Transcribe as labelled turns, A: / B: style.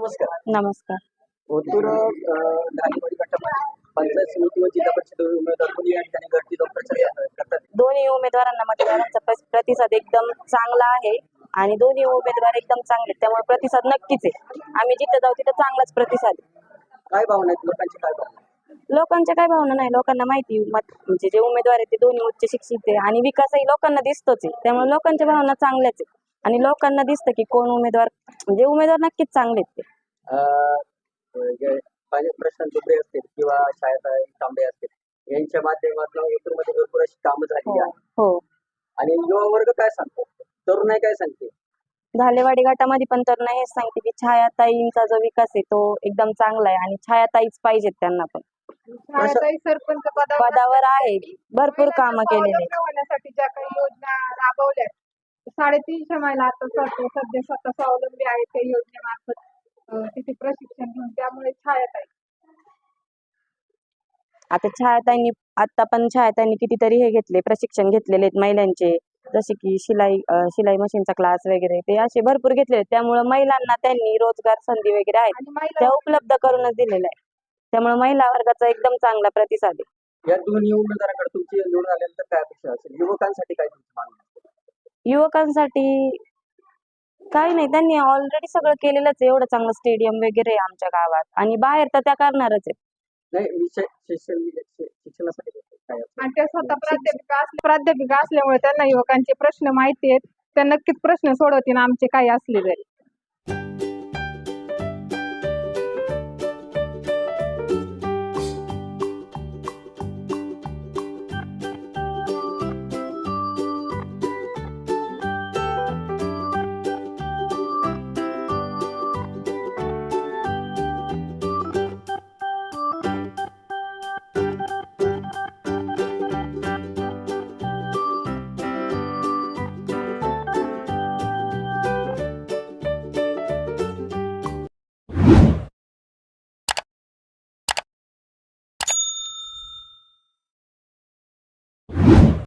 A: नमस्कार.
B: नमस्कार.
A: ओतूर ढालेवाडी गटामध्ये पंचायत समिती व जिल्हा परिषद उमेदवार दोन्ही या ठिकाणी गर्दी जाऊन प्रचार करतात.
B: दोन्ही उमेदवारांना मतदारांचा प्रतिसाद एकदम चांगला आहे आणि दोन्ही उमेदवार एकदम चांगले आहेत. त्यामुळे प्रतिसाद नक्कीच आहे. आम्ही जिथे जाऊ तिथे चांगलाच प्रतिसाद आहे.
A: काय भावना आहेत लोकांची, काय भावना आहे?
B: लोकांच्या काय भावना नाही, लोकांना माहिती म्हणजे जे उमेदवार आहेत ते दोन्ही उच्च शिक्षित आहे आणि विकासही लोकांना दिसतोच आहे. त्यामुळे लोकांच्या भावना चांगल्याच आहेत आणि लोकांना दिसतं की कोण उमेदवार म्हणजे उमेदवार नक्कीच चांगले आहेत ते.
A: जे प्रशांत दुबे असतील किंवा छायाताई तांबे असतील यांच्या माध्यमातून ओतूरमध्ये भरपूर अशी कामं झाली आहेत.
B: हो.
A: आणि युवा वर्ग काय सांगतो, तरुणाई काय सांगते?
B: ढालेवाडी गटामध्ये पण तर नाही हेच सांगते की छायाताईंचा जो विकास आहे तो एकदम चांगला आहे आणि छायाताईच पाहिजेत त्यांना पण.
C: छायाताई सरपंच
B: पदावर आहे, भरपूर कामं केलेली आहेत.
C: स्वावलंबी होण्यासाठी ज्या काही योजना राबवल्या 350 महिला आता सध्या स्वतः स्वावलंबी आहेत त्या योजनेमार्फत तिथे प्रशिक्षण घेऊन, त्यामुळे छायाताई
B: आता पण छायाताईंनी कितीतरी हे घेतले, प्रशिक्षण घेतलेले आहेत महिलांचे, जसे की शिलाई मशीनचा क्लास वगैरे ते असे भरपूर घेतले. त्यामुळे महिलांना त्यांनी रोजगार संधी वगैरे आहेत
C: आणि महिला
B: त्या उपलब्ध करूनच दिलेल्या आहे. त्यामुळे महिला वर्गाचा एकदम चांगला प्रतिसाद आहे.
A: या दोन्ही उमेदवारांकडे तुमची निवडून आल्यानंतर काय अपेक्षा असेल? युवकांसाठी काय तुमची मागणी असेल?
B: युवकांसाठी काही नाही, त्यांनी ऑलरेडी सगळं केलेलंच आहे. एवढं चांगलं स्टेडियम वगैरे आहे आमच्या गावात आणि बाहेर तर त्या करणारच आहेत.
A: नाही, शिक्षणासाठी काय असेल?
C: आणि त्या स्वतः प्राध्यापिका असल्यामुळे त्यांना युवकांचे प्रश्न माहिती आहेत. त्या नक्कीच प्रश्न सोडवतील आमचे काही असले तरी.